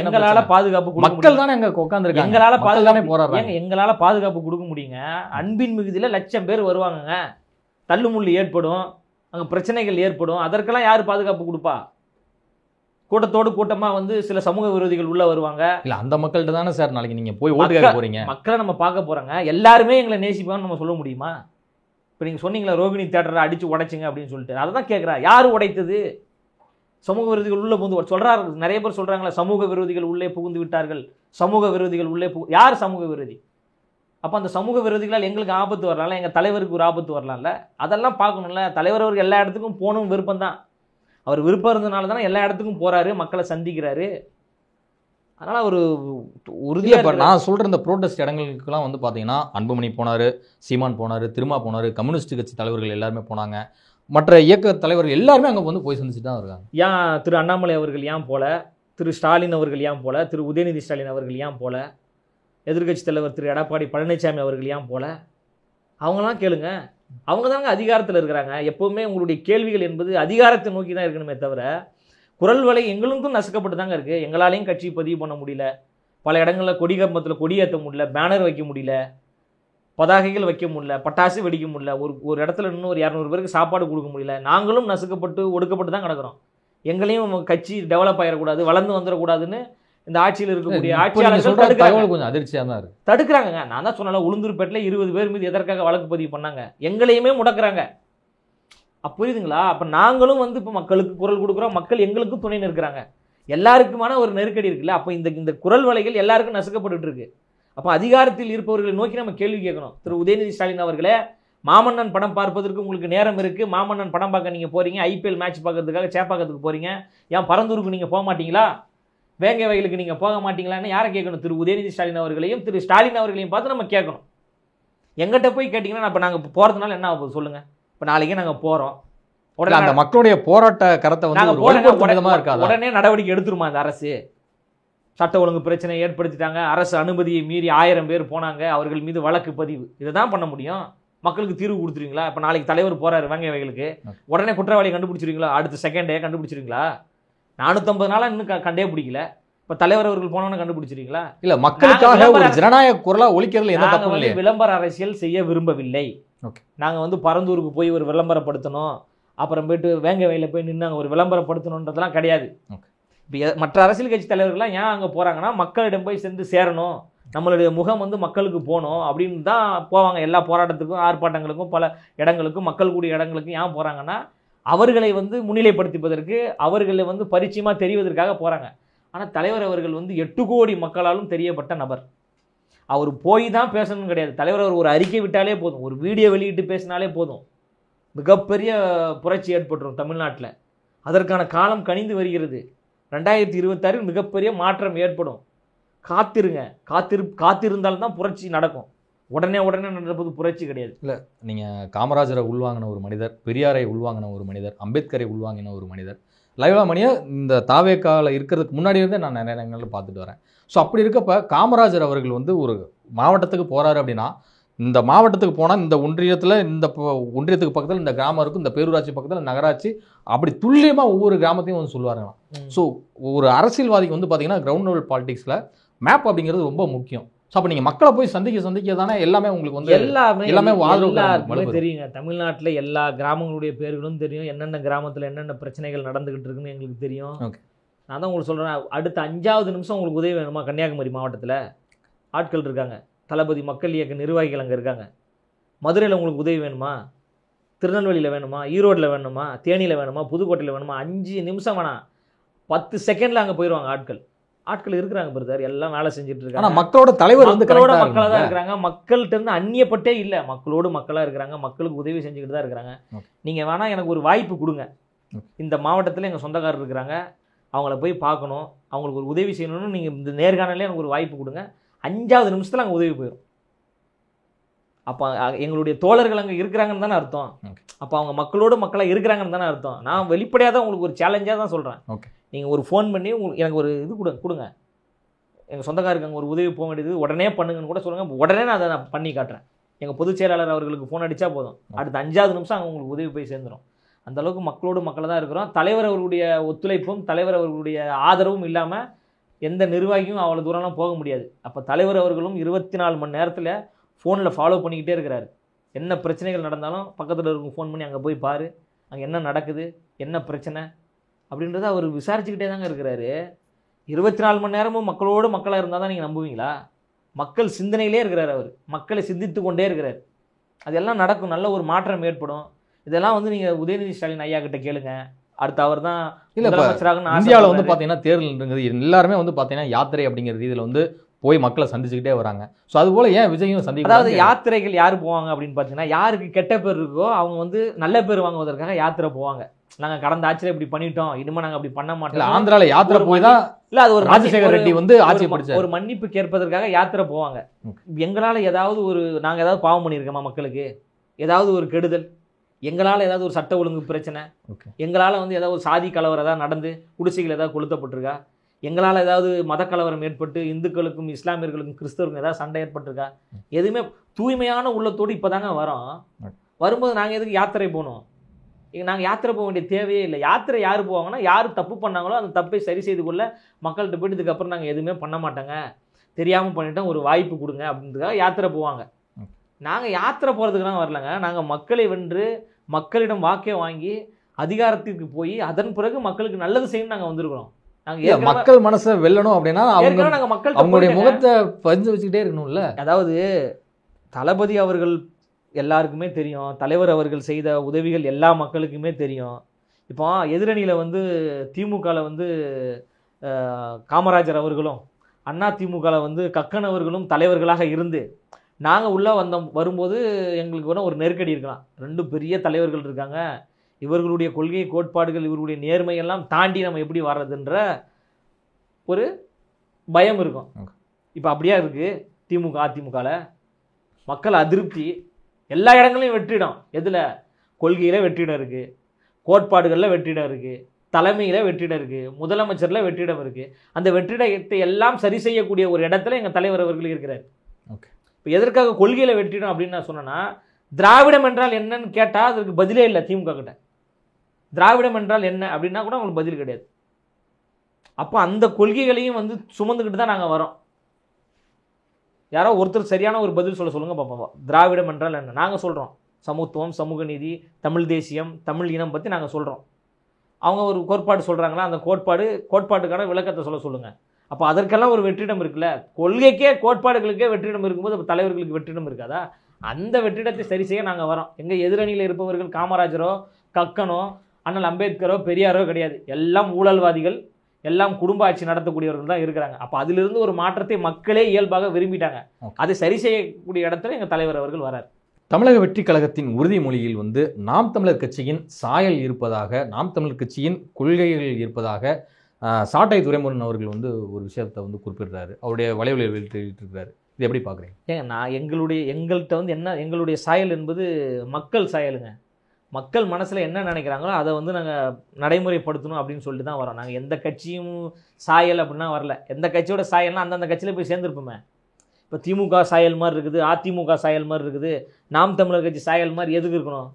எங்களால பாதுகாப்பு மக்கள் தானே அங்க உட்கார்ந்துருக்காங்க. எங்களால பாதுகாப்பு போறாங்க. எங்களால பாதுகாப்பு கொடுக்க முடியுங்க. அன்பின் மிகுதியில 1,00,000 பேர் வருவாங்கங்க. தள்ளுமுள்ளு ஏற்படும், அங்க பிரச்சனைகள் ஏற்படும். அதற்கெல்லாம் யாரு பாதுகாப்பு கொடுப்பா? கூட்டத்தோடு கூட்டமா வந்து சில சமூக விரோதிகள் உள்ள வருவாங்க. இல்ல அந்த மக்கள்கிட்ட தானே சார் நாளைக்கு நீங்க போய் ஓட்டு கேட்க போறீங்க. மக்களை நம்ம பார்க்க போறாங்க. எல்லாருமே எங்களை நேசிப்பான்னு நம்ம சொல்ல முடியுமா? இப்ப நீங்க சொன்னீங்களா ரோகிணி தியேட்டரை அடிச்சு உடைச்சுங்க அப்படின்னு சொல்லிட்டு, அதை தான் கேட்கிறா. யாரு உடைத்தது? சமூக விரோதிகள் உள்ள புகுந்து சொல்றாரு. நிறைய பேர் சொல்றாங்களா சமூக விரோதிகள் உள்ளே புகுந்து விட்டார்கள், சமூக விரோதிகள் உள்ளே யார் சமூக விரோதி? அப்ப அந்த சமூக விரோதிகளால் எங்களுக்கு ஆபத்து வரலாம்ல, எங்க தலைவருக்கு ஒரு ஆபத்து வரலாம்ல. அதெல்லாம் பார்க்கணும்ல. தலைவர் அவருக்கு எல்லா இடத்துக்கும் போகணும் விருப்பம் தான். அவர் விருப்பம் இருந்தனால தானே எல்லா இடத்துக்கும் போறாரு, மக்களை சந்திக்கிறாரு. அதனால ஒரு உறுதியாக நான் சொல்ற இந்த ப்ரோட்டஸ்ட் இடங்களுக்குலாம் வந்து பாத்தீங்கன்னா அன்புமணி போனாரு, சீமான் போனாரு, திருமா போனாரு, கம்யூனிஸ்ட் கட்சி தலைவர்கள் எல்லாருமே போனாங்க, மற்ற இயக்க தலைவர்கள் எல்லாருமே அங்க வந்து போய் சந்திச்சுட்டு தான் இருக்காங்க. ஏன் திரு அண்ணாமலை அவர்கள் ஏன் போல, திரு ஸ்டாலின் அவர்கள் ஏன் போல, திரு உதயநிதி ஸ்டாலின் அவர்கள் ஏன் போல, எதிர்கட்சி தலைவர் திரு எடப்பாடி பழனிசாமி அவர்கள் ஏன் போல? அவங்களாம் கேளுங்க. அவங்க தாங்க அதிகாரத்தில் இருக்கிறாங்க. எப்போவுமே உங்களுடைய கேள்விகள் என்பது அதிகாரத்தை நோக்கி தான் இருக்கணுமே தவிர, குரல் வலை எங்களுக்கும் நசுக்கப்பட்டு தாங்க இருக்குது. எங்களாலையும் கட்சி பதிவு பண்ண முடியல, பல இடங்களில் கொடி கம்பத்தில் கொடியேற்ற முடியல, பேனர் வைக்க முடியல, பதாகைகள் வைக்க முடியல, பட்டாசு வெடிக்க முடியல, ஒரு இடத்துல இன்னும் ஒரு 200 பேருக்கு சாப்பாடு கொடுக்க முடியல. நாங்களும் நசுக்கப்பட்டு ஒடுக்கப்பட்டு தான் கிடக்கிறோம். எங்களையும் கட்சி டெவலப் ஆகிடக்கூடாது, வளர்ந்து வந்துடக்கூடாதுன்னு இந்த ஆட்சியில் இருக்கக்கூடிய ஆட்சியாளர்கள் கொஞ்சம் அதிர்ச்சியாக தான் இருக்கு. தடுக்கிறாங்க. நான் தான் சொன்னால உளுந்தூர்பேட்டில் 20 பேர் மீது எதற்காக வழக்கு பதிவு பண்ணாங்க? எங்களையுமே முடக்கிறாங்க. புரியுதுங்களா? அப்ப நாங்களும் வந்து இப்போ மக்களுக்கு குரல் கொடுக்குறோம், மக்கள் எங்களுக்கும் துணை நிற்கிறாங்க. எல்லாருக்குமான ஒரு நெருக்கடி இருக்குல்ல. அப்போ இந்த குரல் வலைகள் எல்லாருக்கும் நசுக்கப்பட்டு இருக்கு. அப்போ அதிகாரத்தில் இருப்பவர்களை நோக்கி நம்ம கேள்வி கேட்கணும். திரு உதயநிதி ஸ்டாலின் அவர்களே, மாமன்னன் படம் பார்ப்பதற்கு உங்களுக்கு நேரம் இருக்கு, மாமன்னன் படம் பார்க்க நீங்க போறீங்க, IPL மேட்ச் பார்க்கறதுக்காக சேப்பாக்கத்துக்கு போறீங்க, ஏன் பரந்தூருக்கு நீங்க போக மாட்டீங்களா, வேங்கை வயலுக்கு நீங்க போக மாட்டீங்களான்னு யாரை கேட்கணும்? திரு உதயநிதி ஸ்டாலின் அவர்களையும் திரு ஸ்டாலின் அவர்களையும் பார்த்து நம்ம கேட்கணும். எங்கிட்ட போய் கேட்டீங்கன்னா இப்போ நாங்கள் போறதுனால என்ன ஆகுது சொல்லுங்க? இப்போ நாளைக்கே நாங்கள் போறோம், உடனே அந்த மக்களுடைய போராட்ட கரத்தை வந்து உடனே நடவடிக்கை எடுத்துருமா அந்த அரசு? சட்ட ஒழுங்கு பிரச்சனை ஏற்படுத்திட்டாங்க, அரசு அனுமதியை மீறி 1000 பேர் போனாங்க, அவர்கள் மீது வழக்கு பதிவு, இதை தான் பண்ண முடியும். மக்களுக்கு தீர்வு கொடுத்துருவீங்களா? இப்போ நாளைக்கு தலைவர் போறாரு வேங்கை வயலுக்கு, உடனே குற்றவாளியை கண்டுபிடிச்சிருவீங்களா? அடுத்த செகண்டே கண்டுபிடிச்சிருவீங்களா? 450 நாளா இன்னும் கண்டே பிடிக்கல. இப்ப தலைவர் அவர்கள் போனோன்னு கண்டுபிடிச்சிருக்கீங்களா? இல்ல, மக்களுக்காக ஒரு ஜனநாயக குரலா ஒலிக்கிறதுல எந்த தப்பும் இல்லை. விளம்பர அரசியல் செய்ய விரும்பவில்லை. நாங்க வந்து பரந்தூருக்கு போய் ஒரு விளம்பரப்படுத்தணும், அப்புறம் போயிட்டு வேங்கை வயல போய் நின்று அங்கே ஒரு விளம்பரப்படுத்தணுன்றதெல்லாம் கிடையாது. இப்போ மற்ற அரசியல் கட்சி தலைவர்கள்லாம் ஏன் அங்கே போறாங்கன்னா, மக்களிடம் போய் சென்று சேரணும், நம்மளுடைய முகம் வந்து மக்களுக்கு போகணும் அப்படின்னு தான் போவாங்க. எல்லா போராட்டத்துக்கும், ஆர்ப்பாட்டங்களுக்கும், பல இடங்களுக்கும், மக்கள் கூடிய இடங்களுக்கும் ஏன் போறாங்கன்னா, அவர்களை வந்து முன்னிலைப்படுத்திப்பதற்கு, அவர்களை வந்து பரிச்சயமா தெரிவதற்காக போறாங்க. ஆனால் தலைவர் அவர்கள் வந்து 8 கோடி மக்களாலும் தெரியப்பட்ட நபர். அவர் போய் தான் பேசணும்னு கிடையாது. தலைவர் அவர் ஒரு அறிக்கை விட்டாலே போதும், ஒரு வீடியோ வெளியிட்டு பேசினாலே போதும், மிகப்பெரிய புரட்சி ஏற்பட்டுரும் தமிழ்நாட்டில். அதற்கான காலம் கனிந்து வருகிறது. 2026 மிகப்பெரிய மாற்றம் ஏற்படும். காத்திருங்க. காத்திருந்தால்தான் புரட்சி நடக்கும். உடனே நடப்பது புரட்சி கிடையாது. இல்லை, நீங்கள் காமராஜரை உள்வாங்கின ஒரு மனிதர், பெரியாரை உள்வாங்கின ஒரு மனிதர், அம்பேத்கரை உள்வாங்கின ஒரு மனிதர், லயோலா மணியை இந்த தாவேக்கால இருக்கிறதுக்கு முன்னாடி இருந்தே நான் நிறைய இடங்களில் பார்த்துட்டு வரேன். ஸோ அப்படி இருக்கப்ப காமராஜர் அவர்கள் வந்து ஒரு மாவட்டத்துக்கு போகிறாரு அப்படின்னா, இந்த மாவட்டத்துக்கு போனால் இந்த ஒன்றியத்தில், இந்த ஒன்றியத்துக்கு பக்கத்தில் இந்த கிராமம் இருக்கும், இந்த பேரூராட்சி பக்கத்தில் நகராட்சி, அப்படி துல்லியமாக ஒவ்வொரு கிராமத்தையும் வந்து சொல்லுவாருங்களாம். ஸோ ஒரு அரசியல்வாதிக்கு வந்து பார்த்தீங்கன்னா கிரவுண்ட் லெவல் பாலிடிக்ஸில் மேப் அப்படிங்கிறது ரொம்ப முக்கியம். ஸோ அப்போ நீங்கள் மக்களை போய் சந்திக்க தானே எல்லாமே உங்களுக்கு வந்து எல்லாமே ஆதரவு தெரியுங்க. தமிழ்நாட்டில் எல்லா கிராமங்களுடைய பேர்களும் தெரியும், என்னென்ன கிராமத்தில் என்னென்ன பிரச்சனைகள் நடந்துகிட்டு இருக்குன்னு எங்களுக்கு தெரியும். நான் தான் உங்களுக்கு சொல்கிறேன், அடுத்த 5வது நிமிஷம் உங்களுக்கு உதவி வேணுமா? கன்னியாகுமரி மாவட்டத்தில் ஆட்கள் இருக்காங்க, தளபதி மக்கள் இயக்க நிர்வாகிகள் அங்கே இருக்காங்க. மதுரையில் உங்களுக்கு உதவி வேணுமா? திருநெல்வேலியில் வேணுமா? ஈரோட்டில் வேணுமா? தேனியில் வேணுமா? புதுக்கோட்டையில் வேணுமா? 5 நிமிஷம் வேணாம், 10 செகண்டில் அங்கே போயிடுவாங்க. ஆட்கள் இருக்கிறாங்க பிரதர், எல்லாம் வேலை செஞ்சுட்டு இருக்காங்க. மக்களோட தலைவர் வந்து மக்களாக தான் இருக்கிறாங்க. மக்கள்கிட்ட இருந்து அந்நியப்பட்டே இல்லை, மக்களோடு மக்களாக இருக்கிறாங்க, மக்களுக்கு உதவி செஞ்சுக்கிட்டு தான் இருக்கிறாங்க. நீங்கள் வேணா எனக்கு ஒரு வாய்ப்பு கொடுங்க. இந்த மாவட்டத்தில் எங்கள் சொந்தக்காரர் இருக்கிறாங்க, அவங்கள போய் பார்க்கணும், அவங்களுக்கு ஒரு உதவி செய்யணும்னு நீங்கள் இந்த நேர்காணலே எனக்கு ஒரு வாய்ப்பு கொடுங்க, 5வது நிமிஷத்தில் அங்கே உதவி போயிடும். அப்போ எங்களுடைய தோழர்கள் அங்கே இருக்கிறாங்கன்னு தானே அர்த்தம். அப்போ அவங்க மக்களோடு மக்களாக இருக்கிறாங்கன்னு தானே அர்த்தம். நான் வெளிப்படையாக தான் உங்களுக்கு ஒரு சேலஞ்சாக தான் சொல்கிறேன். நீங்கள் ஒரு ஃபோன் பண்ணி எனக்கு ஒரு இது கொடுங்க, எங்கள் சொந்தக்காருக்கு அங்கே ஒரு உதவி போக வேண்டியது உடனே பண்ணுங்கன்னு கூட சொல்லுங்கள், உடனே நான் அதை பண்ணி காட்டுறேன். எங்கள் பொதுச் செயலாளர் அவர்களுக்கு ஃபோன் அடித்தா போதும், அடுத்த 5வது நிமிஷம் அங்கே உங்களுக்கு உதவி போய் சேர்ந்துடும். அந்தளவுக்கு மக்களோடு மக்களாக தான் இருக்கிறோம். தலைவர் அவர்களுடைய ஒத்துழைப்பும் தலைவர் அவர்களுடைய ஆதரவும் இல்லாமல் எந்த நிர்வாகியும் அவ்வளோ தூரம்லாம் போக முடியாது. அப்போ தலைவர் அவர்களும் 24 மணி நேரத்தில் ஃபோனில் ஃபாலோ பண்ணிக்கிட்டே இருக்கிறாரு. என்ன பிரச்சனைகள் நடந்தாலும் பக்கத்தில் இருக்கும் ஃபோன் பண்ணி அங்கே போய் பாரு, அங்கே என்ன நடக்குது, என்ன பிரச்சனை அப்படின்றத அவர் விசாரிச்சுக்கிட்டே தாங்க இருக்கிறாரு. 24 மணி நேரமும் மக்களோடு மக்களாக இருந்தால் தான் நீங்கள் நம்புவீங்களா? மக்கள் சிந்தனையிலே இருக்கிறார் அவர், மக்களை சிந்தித்து கொண்டே இருக்கிறார். அதெல்லாம் நடக்கும், நல்ல ஒரு மாற்றம் ஏற்படும். இதெல்லாம் வந்து நீங்கள் உதயநிதி ஸ்டாலின் ஐயா கிட்ட கேளுங்க. அடுத்து அவர் தான் இந்தியாவில் வந்து பார்த்தீங்கன்னா தேர்தல்ங்கிறது எல்லாருமே வந்து பார்த்தீங்கன்னா யாத்திரை அப்படிங்கிற ரீதியில் வந்து போய் மக்களை சந்திச்சுக்கிட்டே வராங்க. ஸோ அதுபோல் ஏன் விஜயும் சந்திக்க, அதாவது யாத்திரைகள் யார் போவாங்க அப்படின்னு பார்த்தீங்கன்னா, யாருக்கு கெட்ட பேர் இருக்கோ அவங்க வந்து நல்ல பேர் வாங்குவதற்காக யாத்திரை போவாங்க. நாங்கள் கடந்த ஆட்சியில் இப்படி பண்ணிட்டோம், இனிமேல் நாங்கள் அப்படி பண்ண மாட்டோம். ஆந்திராவில் யாத்திரை போய் தான் இல்லை, அது ஒரு ராஜசேகர் ரெட்டி வந்து ஆட்சி பிடிச்சார். ஒரு மன்னிப்பு கேட்பதற்காக யாத்திரை போவாங்க. எங்களால் ஏதாவது நாங்கள் ஏதாவது பாவம் பண்ணியிருக்கோமா மக்களுக்கு? ஏதாவது ஒரு கெடுதல், எங்களால் ஏதாவது ஒரு சட்ட ஒழுங்கு பிரச்சனை, எங்களால் வந்து ஏதாவது ஒரு சாதி கலவரம் ஏதாவது நடந்து குடிசைகள் ஏதாவது கொளுத்தப்பட்டிருக்கா, எங்களால் ஏதாவது மத கலவரம் ஏற்பட்டு இந்துக்களுக்கும் இஸ்லாமியர்களுக்கும் கிறிஸ்தவருக்கும் ஏதாவது சண்டை ஏற்பட்டிருக்கா? எதுவுமே தூய்மையான உள்ளத்தோடு இப்போ தாங்க வரோம். வரும்போது நாங்கள் எதுக்கு யாத்திரை போகணும்? நாங்கள் யாத்திரை போக வேண்டிய தேவையே இல்லை. யாத்திரை யார் போவாங்கன்னா, யார் தப்பு பண்ணாங்களோ அந்த தப்பை சரி செய்து கொள்ள மக்கள்கிட்ட போய்ட்டு இதுக்கப்புறம் நாங்கள் எதுவுமே பண்ண மாட்டோங்க, தெரியாமல் பண்ணிட்டோம், ஒரு வாய்ப்பு கொடுங்க அப்படின்றதுக்காக யாத்திரை போவாங்க. நாங்கள் யாத்திரை போகிறதுக்கெல்லாம் வரலங்க. நாங்கள் மக்களை வென்று மக்களிடம் வாக்கே வாங்கி அதிகாரத்திற்கு போய் அதன் பிறகு மக்களுக்கு நல்லது செய்யணும் நாங்கள் வந்திருக்கிறோம். நாங்கள் மக்கள் மனசை வெல்லணும் அப்படின்னா நாங்கள் மக்கள் அவங்களுடைய முகத்தை பதிஞ்சு வச்சுக்கிட்டே இருக்கணும்ல. அதாவது தளபதி அவர்கள் எல்லாருக்குமே தெரியும், தலைவர் அவர்கள் செய்த உதவிகள் எல்லா மக்களுக்குமே தெரியும். இப்போ எதிரணியில் வந்து திமுகவில் வந்து காமராஜர் அவர்களும் அண்ணா திமுகவில் வந்து கக்கன் அவர்களும் தலைவர்களாக இருந்து நாங்கள் உள்ளே வரும்போது எங்களுக்கு வேணால் ஒரு நெருக்கடி இருக்கலாம். 2 பெரிய தலைவர்கள் இருக்காங்க, இவர்களுடைய கொள்கை கோட்பாடுகள் இவர்களுடைய நேர்மையெல்லாம் தாண்டி நம்ம எப்படி வர்றதுன்ற ஒரு பயம் இருக்கும். இப்போ அப்படியா இருக்குது திமுக அதிமுகவில்? மக்கள் அதிருப்தி, எல்லா இடங்களையும் வெற்றிடம். எதில்? கொள்கையில் வெற்றிடம் இருக்குது, கோட்பாடுகளில் வெற்றிடம் இருக்குது, தலைமையில் வெற்றிடம் இருக்குது, முதலமைச்சரில் வெற்றிடம் இருக்குது. அந்த வெற்றிடத்தை எல்லாம் சரி செய்யக்கூடிய ஒரு இடத்துல எங்கள் தலைவர் அவர்கள் இருக்கிறார். இப்போ எதற்காக கொள்கையில் வெற்றிடம் அப்படின்னு நான் சொன்னேன்னா, திராவிடம் என்றால் என்னன்னு கேட்டால் அதுக்கு பதிலே இல்லை திமுக கிட்ட. திராவிடம் என்றால் என்ன அப்படின்னா கூட அவங்களுக்கு பதில் கிடையாது. அப்போ அந்த கொள்கைகளையும் வந்து சுமந்துக்கிட்டு தான் நாங்கள் வரோம். யாரோ ஒருத்தர் சரியான ஒரு பதில் சொல்லுங்க பார்ப்போம். திராவிடம் என்றால் என்ன? நாங்கள் சொல்கிறோம் சமத்துவம், சமூக நீதி, தமிழ் தேசியம், தமிழ் இனம் பற்றி நாங்கள் சொல்கிறோம். அவங்க ஒரு கோட்பாடு சொல்கிறாங்களா, அந்த கோட்பாட்டுக்கான விளக்கத்தை சொல்லுங்கள். அப்போ அதற்கெல்லாம் ஒரு வெற்றிடம் இருக்குல்ல. கொள்கைக்கே கோட்பாடுகளுக்கே வெற்றிடம் இருக்கும்போது அப்போ தலைவர்களுக்கு வெற்றிடம் இருக்காதா? அந்த வெற்றிடத்தை சரி செய்ய நாங்கள் வரோம். எங்கள் எதிரணியில் இருப்பவர்கள் காமராஜரோ கக்கனோ அண்ணல் அம்பேத்கரோ பெரியாரோ கிடையாது. எல்லாம் ஊழல்வாதிகள், எல்லாம் குடும்ப ஆட்சி நடத்தக்கூடியவர்கள் தான் இருக்கிறாங்க. அப்போ அதிலிருந்து ஒரு மாற்றத்தை மக்களே இயல்பாக விரும்பிட்டாங்க. அதை சரி செய்யக்கூடிய இடத்துல எங்கள் தலைவர் அவர்கள் வரார். தமிழக வெற்றி கழகத்தின் உறுதிமொழியில் வந்து நாம் தமிழர் கட்சியின் சாயல் இருப்பதாக, நாம் தமிழர் கட்சியின் கொள்கைகள் இருப்பதாக சாட்டை துரைமுருகன் அவர்கள் வந்து ஒரு விஷயத்தை வந்து குறிப்பிடுறாரு. அவருடைய வலைவலி வெளியிட்டிருக்கிறாரு. இது எப்படி பார்க்குறீங்க? நான் எங்கள்கிட்ட வந்து என்ன, எங்களுடைய சாயல் என்பது மக்கள் சாயலுங்க. மக்கள் மனசில் என்ன நினைக்கிறாங்களோ அதை வந்து நாங்கள் நடைமுறைப்படுத்தணும் அப்படின்னு சொல்லிட்டு தான் வரோம். நாங்கள் எந்த கட்சியும் சாயல் அப்படின்னா வரல. எந்த கட்சியோட சாயல்னா அந்தந்த கட்சியில் போய் சேர்ந்துருப்போமே. இப்போ திமுக சாயல் மாதிரி இருக்குது, அதிமுக சாயல் மாதிரி இருக்குது, நாம் தமிழர் கட்சி சாயல் மாதிரி எதுக்கு இருக்கணும்?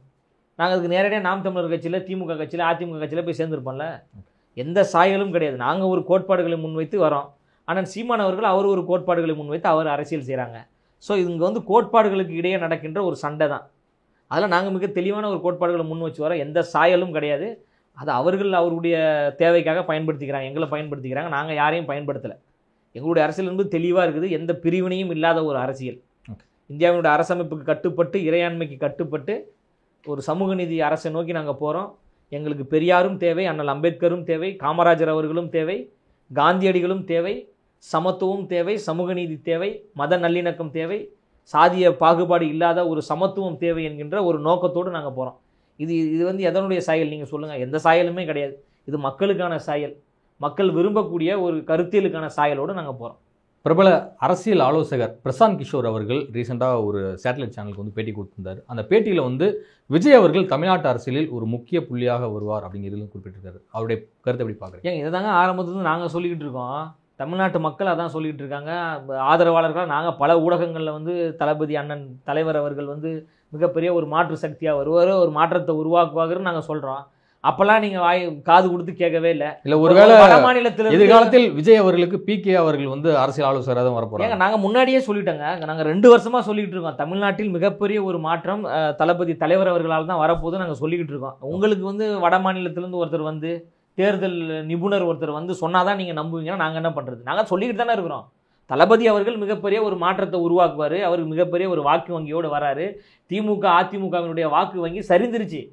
நாங்கள் அதுக்கு நேரடியாக நாம் தமிழர் கட்சியில், திமுக கட்சியில், அதிமுக கட்சியில் போய் சேர்ந்துருப்போம்ல. எந்த சாயலும் கிடையாது. நாங்கள் ஒரு கோட்பாடுகளை முன்வைத்து வரோம். ஆனால் சீமான் அவர்கள் அவர் ஒரு கோட்பாடுகளை முன்வைத்து அவர் அரசியல் செய்கிறாங்க. ஸோ இங்கே வந்து கோட்பாடுகளுக்கு இடையே நடக்கின்ற ஒரு சண்டை தான். அதில் நாங்கள் மிக தெளிவான ஒரு கோட்பாடுகளை முன் வச்சு வரோம். எந்த சாயலும் கிடையாது. அது அவர்கள் அவருடைய தேவைக்காக பயன்படுத்திக்கிறாங்க, எங்களை பயன்படுத்திக்கிறாங்க. நாங்கள் யாரையும் பயன்படுத்தலை. எங்களுடைய அரசியல் என்பது தெளிவாக இருக்குது. எந்த பிரிவினையும் இல்லாத ஒரு அரசியல். இந்தியாவினுடைய அரசமைப்புக்கு கட்டுப்பட்டு, இறையாண்மைக்கு கட்டுப்பட்டு ஒரு சமூக நீதி அரசை நோக்கி நாங்கள் போகிறோம். எங்களுக்கு பெரியாரும் தேவை, அண்ணல் அம்பேத்கரும் தேவை, காமராஜர் அவர்களும் தேவை, காந்தியடிகளும் தேவை, சமத்துவம் தேவை, சமூக நீதி தேவை, மத நல்லிணக்கம் தேவை, சாதிய பாகுபாடு இல்லாத ஒரு சமத்துவம் தேவை என்கின்ற ஒரு நோக்கத்தோடு நாங்கள் போகிறோம். இது வந்து எதனுடைய சாயல் நீங்கள் சொல்லுங்கள்? எந்த சாயலுமே கிடையாது. இது மக்களுக்கான சாயல். மக்கள் விரும்பக்கூடிய ஒரு கருத்தியலுக்கான சாயலோடு நாங்கள் போகிறோம். பிரபல அரசியல் ஆலோசகர் பிரசாந்த் கிஷோர் அவர்கள் ரீசெண்டாக ஒரு சேட்டலைட் சேனலுக்கு வந்து பேட்டி கொடுத்திருந்தார். அந்த பேட்டியில் வந்து விஜய் அவர்கள் தமிழ்நாட்டு அரசியலில் ஒரு முக்கிய புள்ளியாக வருவார் அப்படிங்கிறதும் குறிப்பிட்டிருக்காரு. அவருடைய கருத்தை எப்படி பார்க்குறீங்க? ஏங்க இதை தாங்க ஆரம்பத்துலேருந்து நாங்கள் சொல்லிக்கிட்டு இருக்கோம். தமிழ்நாட்டு மக்கள் அதான் சொல்லிக்கிட்டு இருக்காங்க. ஆதரவாளர்களாக நாங்கள் பல ஊடகங்களில் வந்து தளபதி அண்ணன் தலைவர் அவர்கள் வந்து மிகப்பெரிய ஒரு மாற்று சக்தியாக வருவார், ஒரு மாற்றத்தை உருவாக்குவாருன்னு நாங்கள் சொல்கிறோம். அப்பெல்லாம் நீங்கள் காது கொடுத்து கேட்கவே இல்லை. இல்லை ஒருவேளை மாநிலத்தில் எதிர்காலத்தில் விஜய் அவர்களுக்கு PK அவர்கள் வந்து அரசியல் ஆலோசகராக தான் வரப்போறாங்க. ஏங்க நாங்கள் முன்னாடியே சொல்லிட்டோங்க. நாங்கள் 2 வருஷமாக சொல்லிக்கிட்டு இருக்கோம் தமிழ்நாட்டில் மிகப்பெரிய ஒரு மாற்றம் தளபதி தலைவர் அவர்களால் தான் வரப்போது நாங்கள் சொல்லிக்கிட்டு இருக்கோம். உங்களுக்கு வந்து வட மாநிலத்திலேருந்து ஒருத்தர் வந்து தேர்தல் நிபுணர் ஒருத்தர் வந்து சொன்னாதான் நீங்கள் நம்புவீங்கன்னா நாங்கள் என்ன பண்ணுறது? நாங்கள் சொல்லிக்கிட்டு தானே இருக்கிறோம். தளபதி அவர்கள் மிகப்பெரிய ஒரு மாற்றத்தை உருவாக்குவார், அவருக்கு மிகப்பெரிய ஒரு வாக்கு வங்கியோடு வராரு. திமுக அதிமுகவினுடைய வாக்கு வங்கி சரிந்துருச்சு.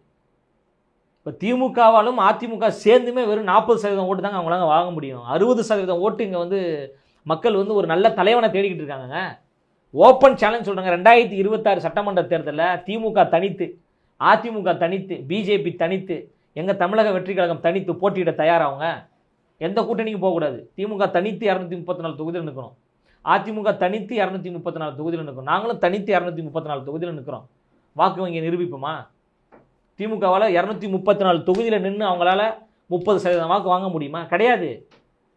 இப்போ திமுகவாலும் அதிமுக சேர்ந்துமே வெறும் 40% ஓட்டு தாங்க அவங்களால வாங்க முடியும். 60% ஓட்டு இங்கே வந்து மக்கள் வந்து ஒரு நல்ல தலைவனை தேடிக்கிட்டு இருக்காங்க. ஓப்பன் சேலஞ்ச் சொல்கிறாங்க. 2026 சட்டமன்ற தேர்தலில் திமுக தனித்து, அதிமுக தனித்து, பிஜேபி தனித்து, எங்கள் தமிழக வெற்றி கழகம் தனித்து போட்டியிட தயாராகுங்க. எந்த கூட்டணிக்கும் போகக்கூடாது. திமுக தனித்து 234 தொகுதியில் நிற்கணும், அதிமுக தனித்து 234 தொகுதியில் நிற்கும், நாங்களும் தனித்து 234 தொகுதியில் நிற்கிறோம். வாக்கு வங்கியை நிரூபிப்போமா? திமுகவால் 234 தொகுதியில் நின்று அவங்களால 30% வாக்கு வாங்க முடியுமா? கிடையாது.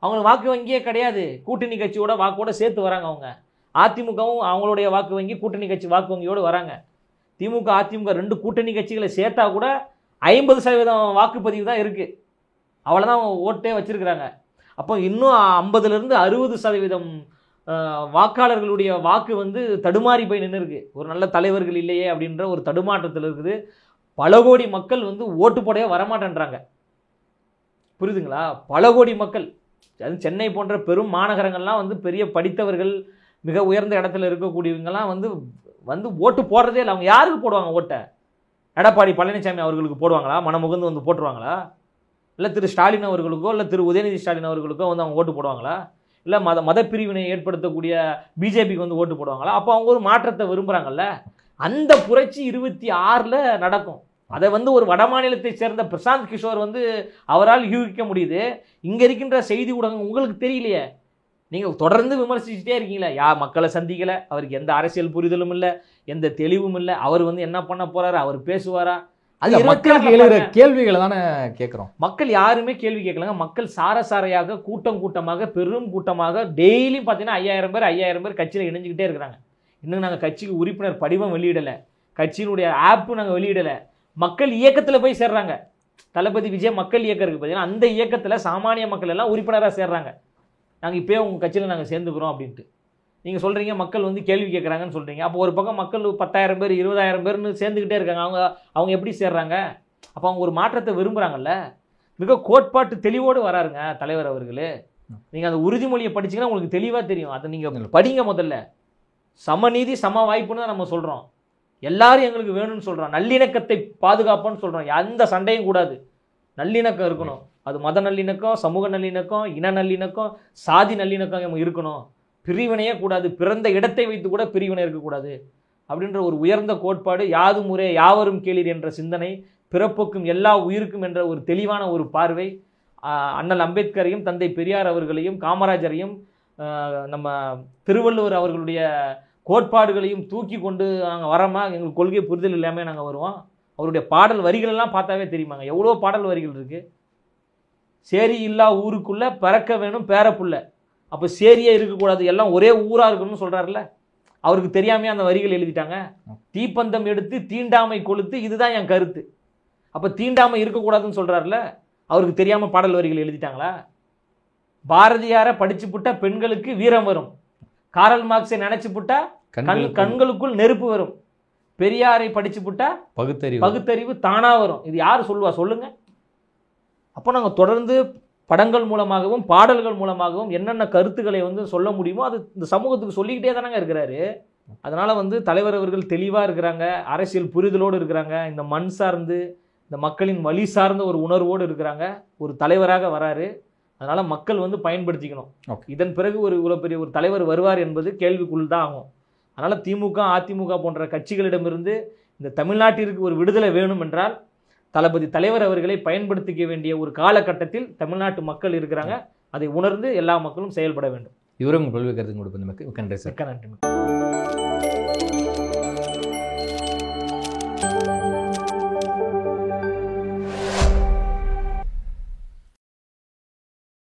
அவங்களுக்கு வாக்கு வங்கியே கிடையாது. கூட்டணி கட்சியோட வாக்கோட சேர்த்து வராங்க அவங்க. அதிமுகவும் அவங்களுடைய வாக்கு வங்கி கூட்டணி கட்சி வாக்கு வங்கியோடு வராங்க. திமுக அதிமுக 2 கூட்டணி கட்சிகளை சேர்த்தா கூட 50% வாக்குப்பதிவு தான் இருக்குது. அவ்வளோதான் ஓட்டே வச்சுருக்கிறாங்க. அப்போ இன்னும் 50லேருந்து 60% வாக்காளர்களுடைய வாக்கு வந்து தடுமாறி போய் நின்று இருக்குது. ஒரு நல்ல தலைவர்கள் இல்லையே அப்படின்ற ஒரு தடுமாற்றத்தில் இருக்குது. பல கோடி மக்கள் வந்து ஓட்டு போடவே வரமாட்டேன்றாங்க. புரியுதுங்களா? பல கோடி மக்கள், அது சென்னை போன்ற பெரும் மாநகரங்கள்லாம் வந்து பெரிய படித்தவர்கள், மிக உயர்ந்த இடத்துல இருக்கக்கூடியவங்கலாம் வந்து வந்து ஓட்டு போடுறதே இல்லை. அவங்க யாருக்கு போடுவாங்க ஓட்டை? எடப்பாடி பழனிசாமி அவர்களுக்கு போடுவாங்களா? மனமுகுந்து வந்து போட்டுருவாங்களா? இல்லை திரு ஸ்டாலின் அவர்களுக்கோ இல்லை திரு உதயநிதி ஸ்டாலின் அவர்களுக்கோ வந்து அவங்க ஓட்டு போடுவாங்களா? இல்லை மத பிரிவினை ஏற்படுத்தக்கூடிய பிஜேபிக்கு வந்து ஓட்டு போடுவாங்களா? அப்போ அவங்க ஒரு மாற்றத்தை விரும்புகிறாங்கல்ல. அந்த புரட்சி 26ல் நடக்கும். அதை வந்து ஒரு வட மாநிலத்தை சேர்ந்த பிரசாந்த் கிஷோர் வந்து அவரால் யூகிக்க முடியுது. இங்கே இருக்கின்ற செய்தி ஊடகம் உங்களுக்கு தெரியலையே. நீங்கள் தொடர்ந்து விமர்சிச்சுட்டே இருக்கீங்களே. மக்களை சந்திக்கலை, அவருக்கு எந்த அரசியல் புரிதலும் இல்லை, எந்த தெளிவும் இல்லை. அவர் வந்து என்ன பண்ண போறாரு, அவர் பேசுவாரா? அது மக்களுக்கு எழுகிற கேள்விகளை தானே கேட்குறோம். மக்கள் யாருமே கேள்வி கேட்கலங்க. மக்கள் சாரையாக கூட்டம் கூட்டமாக பெரும் கூட்டமாக டெய்லியும் பார்த்தீங்கன்னா 5000 பேர் கட்சியில் இணைஞ்சிக்கிட்டே இருக்கிறாங்க. இன்னும் நாங்கள் கட்சிக்கு உறுப்பினர் படிவம் வெளியிடலை, கட்சியினுடைய ஆப்பு நாங்கள் வெளியிடலை. மக்கள் இயக்கத்தில் போய் சேர்றாங்க. தளபதி விஜய் மக்கள் இயக்கம் இருக்குது பார்த்தீங்கன்னா, அந்த இயக்கத்தில் சாமானிய மக்கள் எல்லாம் உறுப்பினராக சேர்றாங்க. நாங்கள் இப்போயே உங்கள் கட்சியில் நாங்கள் சேர்ந்துக்கிறோம் அப்படின்ட்டு நீங்கள் சொல்கிறீங்க. மக்கள் வந்து கேள்வி கேட்குறாங்கன்னு சொல்கிறீங்க. அப்போ ஒரு பக்கம் மக்கள் 10,000 பேர் 20,000 பேர்னு சேர்ந்துக்கிட்டே இருக்காங்க. அவங்க எப்படி சேர்றாங்க? அப்போ அவங்க ஒரு மாற்றத்தை விரும்புகிறாங்கல்ல. மிக கோட்பாட்டு தெளிவோடு வராருங்க தலைவர் அவர்கள். நீங்கள் அந்த உறுதிமொழியை படிச்சிங்கன்னா உங்களுக்கு தெளிவாக தெரியும். அதை நீங்கள் படிங்க. முதல்ல சமநீதி சம வாய்ப்புன்னு தான் நம்ம சொல்கிறோம். எல்லாரும் எங்களுக்கு வேணும்னு சொல்கிறோம். நல்லிணக்கத்தை பாதுகாப்போன்னு சொல்கிறோம். எந்த சண்டையும் கூடாது, நல்லிணக்கம் இருக்கணும். அது மத நல்லிணக்கம், சமூக நல்லிணக்கம், இன நல்லிணக்கம், சாதி நல்லிணக்கம் இருக்கணும். பிரிவினையே கூடாது. பிறந்த இடத்தை வைத்து கூட பிரிவினை இருக்கக்கூடாது அப்படின்ற ஒரு உயர்ந்த கோட்பாடு. யாதும் ஊரே யாவரும் கேளீர் என்ற சிந்தனை, பிறப்புக்கும் எல்லா உயிருக்கும் என்ற ஒரு தெளிவான ஒரு பார்வை. அண்ணல் அம்பேத்கரையும் தந்தை பெரியார் அவர்களையும் காமராஜரையும் நம்ம திருவள்ளுவர் அவர்களுடைய கோட்பாடுகளையும் தூக்கி கொண்டு நாங்கள் வரோமா? எங்களுக்கு கொள்கை புரிதல் இல்லாமல் நாங்கள் வருவோம். அவருடைய பாடல் வரிகளெல்லாம் பார்த்தாவே தெரியுமாங்க, எவ்வளோ பாடல் வரிகள் இருக்குது. சேரி இல்லா ஊருக்குள்ளே பிறக்க வேணும் பேரப்புள்ள. அப்போ சேரியே இருக்கக்கூடாது, எல்லாம் ஒரே ஊராக இருக்கணும்னு சொல்கிறாருல்ல. அவருக்கு தெரியாமையே அந்த வரிகள் எழுதிட்டாங்க. தீப்பந்தம் எடுத்து தீண்டாமை கொளுத்து, இதுதான் என் கருத்து. அப்போ தீண்டாமை இருக்கக்கூடாதுன்னு சொல்கிறாருல்ல, அவருக்கு தெரியாமல் பாடல் வரிகள் எழுதிட்டாங்களா? பாரதியாரை படிச்சு புட்டா பெண்களுக்கு வீரம் வரும், காரல் மார்க்ஸை நினைச்சு புட்டா கண்களுக்குள் நெருப்பு வரும், பெரியாரை படிச்சு புட்டா பகுத்தறிவு தானா வரும். இது யார் சொல்லுவா சொல்லுங்க? அப்போ நாங்கள் தொடர்ந்து படங்கள் மூலமாகவும் பாடல்கள் மூலமாகவும் என்னென்ன கருத்துக்களை வந்து சொல்ல முடியுமோ அது இந்த சமூகத்துக்கு சொல்லிக்கிட்டே தானங்க இருக்கிறாரு. அதனால வந்து தலைவர் அவர்கள் தெளிவாக இருக்கிறாங்க, அரசியல் புரிதலோடு இருக்கிறாங்க, இந்த மண் சார்ந்து இந்த மக்களின் வழி சார்ந்த ஒரு உணர்வோடு இருக்கிறாங்க, ஒரு தலைவராக வராரு. அதனால மக்கள் வந்து பயன்படுத்திக்கணும். இதன் பிறகு இவ்வளோ பெரிய ஒரு தலைவர் வருவார் என்பது கேள்விக்குள் தான் ஆகும். அதனால் திமுக அதிமுக போன்ற கட்சிகளிடமிருந்து இந்த தமிழ்நாட்டிற்கு ஒரு விடுதலை வேணும் என்றால் தளபதி தலைவர் அவர்களை பயன்படுத்திக்க வேண்டிய ஒரு காலகட்டத்தில் தமிழ்நாட்டு மக்கள் இருக்கிறாங்க. அதை உணர்ந்து எல்லா மக்களும் செயல்பட வேண்டும். இவரும் கொள்கை கருத்து கொடுப்பது மிக்க நன்றி சார். மிக்க நன்றி.